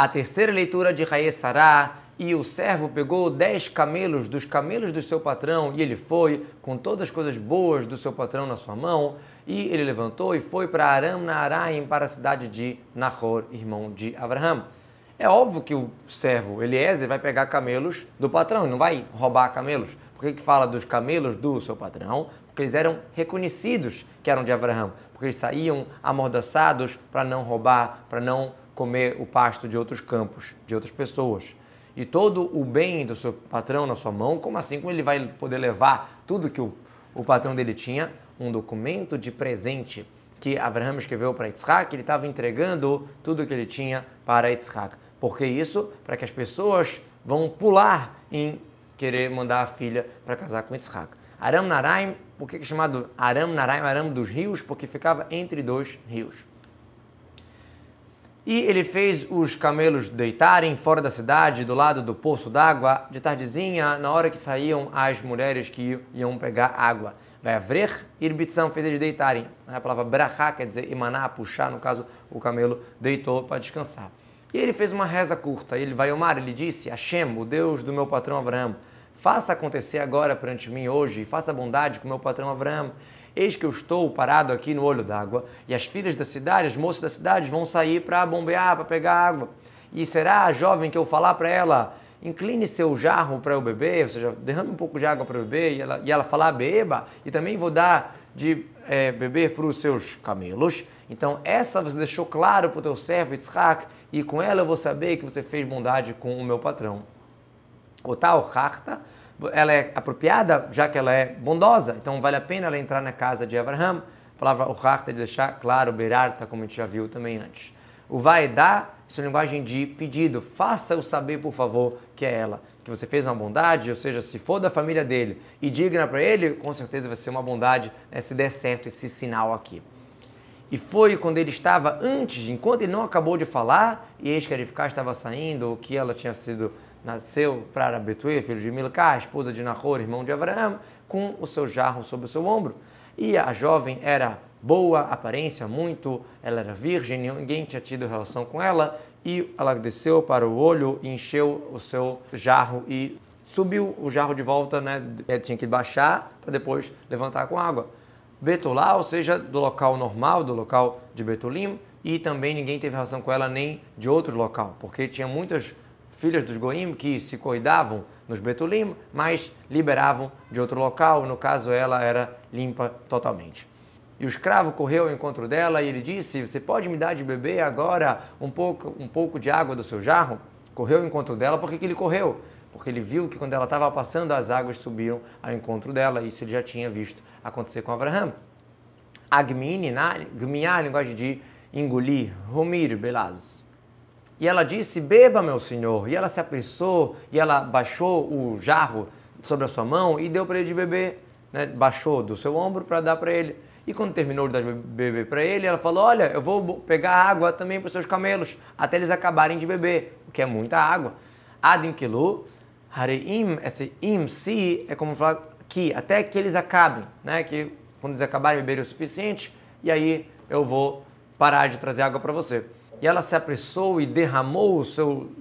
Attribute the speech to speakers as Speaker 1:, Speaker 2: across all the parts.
Speaker 1: A terceira leitura de Hayé Sará, e o servo pegou 10 camelos dos camelos do seu patrão, e ele foi com todas as coisas boas do seu patrão na sua mão, e ele levantou e foi para Aram Naharaim, para a cidade de Nahor, irmão de Abraham. É óbvio que o servo Eliezer vai pegar camelos do patrão, não vai roubar camelos. Por que fala dos camelos do seu patrão? Porque eles eram reconhecidos que eram de Abraão, porque eles saíam amordaçados para não roubar, para não comer o pasto de outros campos, de outras pessoas. E todo o bem do seu patrão na sua mão, como assim? Como ele vai poder levar tudo que o patrão dele tinha? Um documento de presente que Abraão escreveu para Yitzhak, ele estava entregando tudo que ele tinha para Yitzhak. Por que isso? Para que as pessoas vão pular em querer mandar a filha para casar com Yitzhak. Aram Naharaim, por que é chamado Aram Naharaim, Aram dos rios? Porque ficava entre dois rios. E ele fez os camelos deitarem fora da cidade, do lado do poço d'água, de tardezinha, na hora que saíam as mulheres que iam pegar água. Vai avrer, irbitzão, fez eles deitarem. A palavra brachá quer dizer emanar, puxar, no caso o camelo deitou para descansar. E ele fez uma reza curta, ele vai omar, ele disse: Hashem, o Deus do meu patrão Abraão, faça acontecer agora perante mim hoje, e faça bondade com meu patrão Abraão. Eis que eu estou parado aqui no olho d'água, e as filhas da cidade, as moças da cidade vão sair para bombear, para pegar água. E será a jovem que eu falar para ela: incline seu jarro para eu beber, ou seja, derrame um pouco de água para eu beber, e ela falar: beba, e também vou dar de beber para os seus camelos. Então essa você deixou claro para o teu servo Yitzhak, e com ela eu vou saber que você fez bondade com o meu patrão. O tal harta, ela é apropriada, já que ela é bondosa, então vale a pena ela entrar na casa de Abraham. A palavra o harta é de deixar claro, berarta, como a gente já viu também antes. O vai dar, isso é linguagem de pedido, faça eu saber, por favor, que é ela, que você fez uma bondade, ou seja, se for da família dele e digna para ele, com certeza vai ser uma bondade, né, se der certo esse sinal aqui. E foi quando ele estava antes, enquanto ele não acabou de falar, e eis que Rivká estava saindo, que ela tinha sido, nasceu para Betuel, filho de Milcá, esposa de Nahor, irmão de Abraão, com o seu jarro sobre o seu ombro. E a jovem era boa, aparência muito, ela era virgem, ninguém tinha tido relação com ela, e ela desceu para o olho e encheu o seu jarro e subiu o jarro de volta, né? Tinha que baixar para depois levantar com água. Betulá, ou seja, do local normal, do local de Betulim, e também ninguém teve relação com ela nem de outro local, porque tinha muitas filhas dos Goim que se cuidavam nos Betulim, mas liberavam de outro local, no caso ela era limpa totalmente. E o escravo correu ao encontro dela e ele disse: você pode me dar de beber agora um pouco de água do seu jarro? Correu ao encontro dela. Por que ele correu? Porque ele viu que quando ela estava passando, as águas subiram ao encontro dela. Isso ele já tinha visto acontecer com Abraham. Gmiá, a linguagem de engolir, romir, belaz. E ela disse: beba, meu senhor. E ela se apressou e ela baixou o jarro sobre a sua mão e deu para ele de beber, né? Baixou do seu ombro para dar para ele. E quando terminou de dar de beber para ele, ela falou: olha, eu vou pegar água também para os seus camelos, até eles acabarem de beber, o que é muita água. Adim Kilu, Hareim, esse im, si, é como falar que, até que eles acabem, né? Que quando eles acabarem de beber o suficiente, e aí eu vou parar de trazer água para você. E ela se apressou e derramou o seu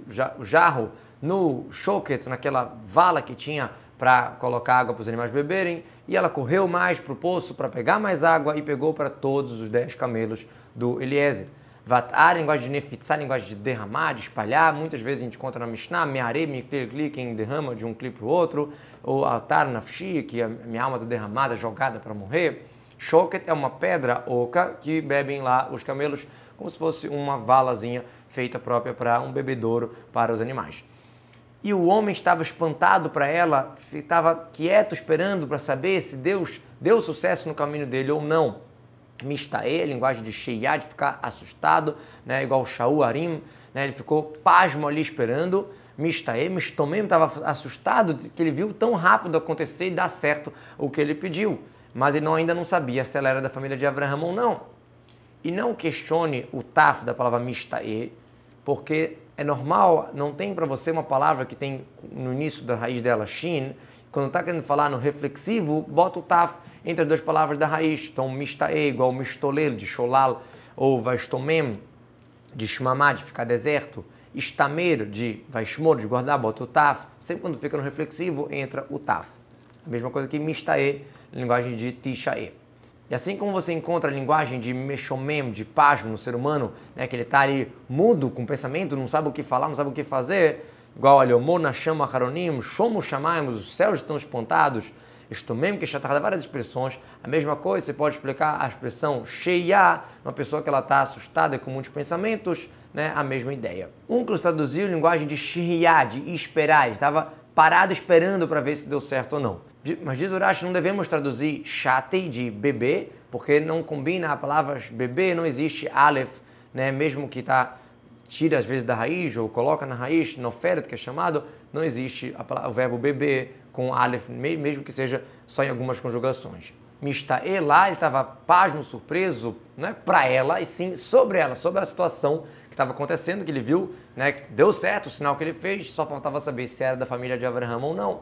Speaker 1: jarro no shoket, naquela vala que tinha para colocar água para os animais beberem, e ela correu mais para o poço para pegar mais água e pegou para todos os 10 camelos do Eliezer. Vatar, linguagem de nefitzá, linguagem de derramar, de espalhar. Muitas vezes a gente encontra na Mishnah, me'are, mikli, quem derrama de um clipe para o outro, ou altar nafshi, que a minha alma está derramada, jogada para morrer. Shoket é uma pedra oca que bebem lá os camelos, como se fosse uma valazinha feita própria para um bebedouro para os animais. E o homem estava espantado para ela, estava quieto esperando para saber se Deus deu sucesso no caminho dele ou não. Mistaê, linguagem de sheiá, de ficar assustado, né, igual Shaul Arim, né, ele ficou pasmo ali esperando. Mistaê, Mistomem estava assustado que ele viu tão rápido acontecer e dar certo o que ele pediu, mas ele ainda não sabia se ela era da família de Abraão ou não. E não questione o taf da palavra Mistaê, porque é normal, não tem para você uma palavra que tem no início da raiz dela, shin, quando está querendo falar no reflexivo, bota o taf entre as duas palavras da raiz. Então, mistae, igual mistolel, de sholal, ou vastomem, de shmamá, de ficar deserto. Istamer, de Vaishmor, de guardar, bota o taf. Sempre quando fica no reflexivo, entra o taf. A mesma coisa que mistae, linguagem de tishae. E assim como você encontra a linguagem de meshomem, de pasmo no ser humano, né, que ele está ali mudo, com pensamento, não sabe o que falar, não sabe o que fazer, igual a Leomor, Nasham, Aharonim, Shomo Shamaim, os céus estão espontados, Estomem, que já várias expressões. A mesma coisa, você pode explicar a expressão Sheia, uma pessoa que ela está assustada com muitos pensamentos, né, a mesma ideia. Unclus traduziu linguagem de Shihya, de esperar, ele estava parado esperando para ver se deu certo ou não. Mas diz Urashi, não devemos traduzir Shati, de bebê, porque não combina a palavra bebê, não existe Aleph, né, mesmo que tira às vezes da raiz ou coloca na raiz, noferet, que é chamado, não existe o verbo beber com Aleph, mesmo que seja só em algumas conjugações. Mistae lá, ele estava pasmo, surpreso, não é para ela, e sim sobre ela, sobre a situação que estava acontecendo, que ele viu, né, que deu certo o sinal que ele fez, só faltava saber se era da família de Abraham ou não.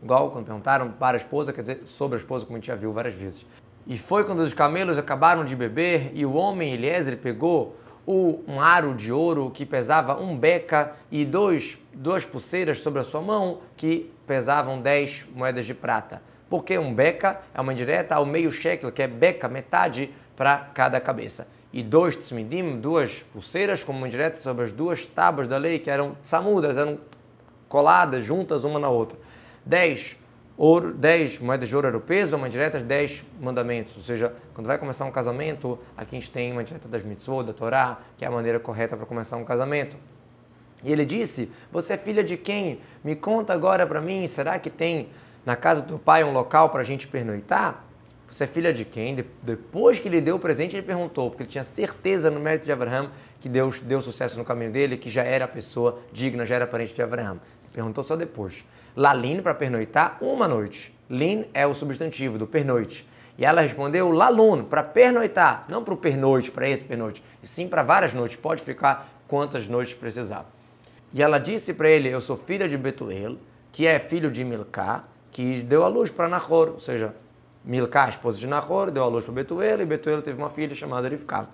Speaker 1: Igual quando perguntaram para a esposa, quer dizer, sobre a esposa, como a gente já viu várias vezes. E foi quando os camelos acabaram de beber e o homem Eliezer pegou um aro de ouro que pesava 1 beca e duas pulseiras sobre a sua mão que pesavam 10 moedas de prata. Porque 1 beca é uma indireta ao meio shekel, que é beca, metade para cada cabeça. E 2 tzmidim, 2 pulseiras, como uma indireta sobre as 2 tábuas da lei, que eram tsamudas, eram coladas juntas uma na outra. 10 moedas de ouro era o peso, uma indireta, 10 mandamentos. Ou seja, quando vai começar um casamento, aqui a gente tem uma indireta das mitzvot, da Torá, que é a maneira correta para começar um casamento. E ele disse, você é filha de quem? Me conta agora para mim, será que tem na casa do teu pai um local para a gente pernoitar? Você é filha de quem? Depois que ele deu o presente, ele perguntou, porque ele tinha certeza no mérito de Abraham que Deus deu sucesso no caminho dele, que já era pessoa digna, já era parente de Abraham. Perguntou só depois. Lalin, para pernoitar, 1 noite. Lin é o substantivo do pernoite. E ela respondeu lalun, para pernoitar, não para o pernoite, para esse pernoite, e sim para várias noites, pode ficar quantas noites precisar. E ela disse para ele, eu sou filha de Betuel, que é filho de Milcá, que deu à luz para Nahor, ou seja, Milcá, esposa de Nahor, deu à luz para Betuel, e Betuel teve uma filha chamada Rivká.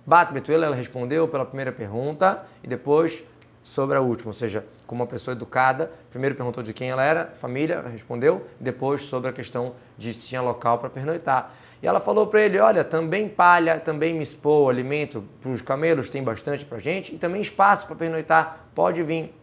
Speaker 1: Bat Betuel, ela respondeu pela primeira pergunta, e depois sobre a última, ou seja, como uma pessoa educada, primeiro perguntou de quem ela era, família, respondeu, e depois sobre a questão de se tinha local para pernoitar. E ela falou para ele, olha, também palha, também mispô, alimento para os camelos tem bastante para a gente, e também espaço para pernoitar, pode vir.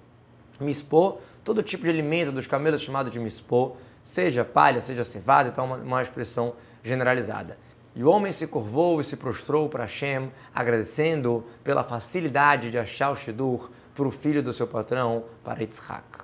Speaker 1: Mispô, todo tipo de alimento dos camelos chamado de mispô, seja palha, seja cevada, então uma expressão generalizada. E o homem se curvou e se prostrou para Hashem, agradecendo pela facilidade de achar o Shidur para o filho do seu patrão, para Yitzhak.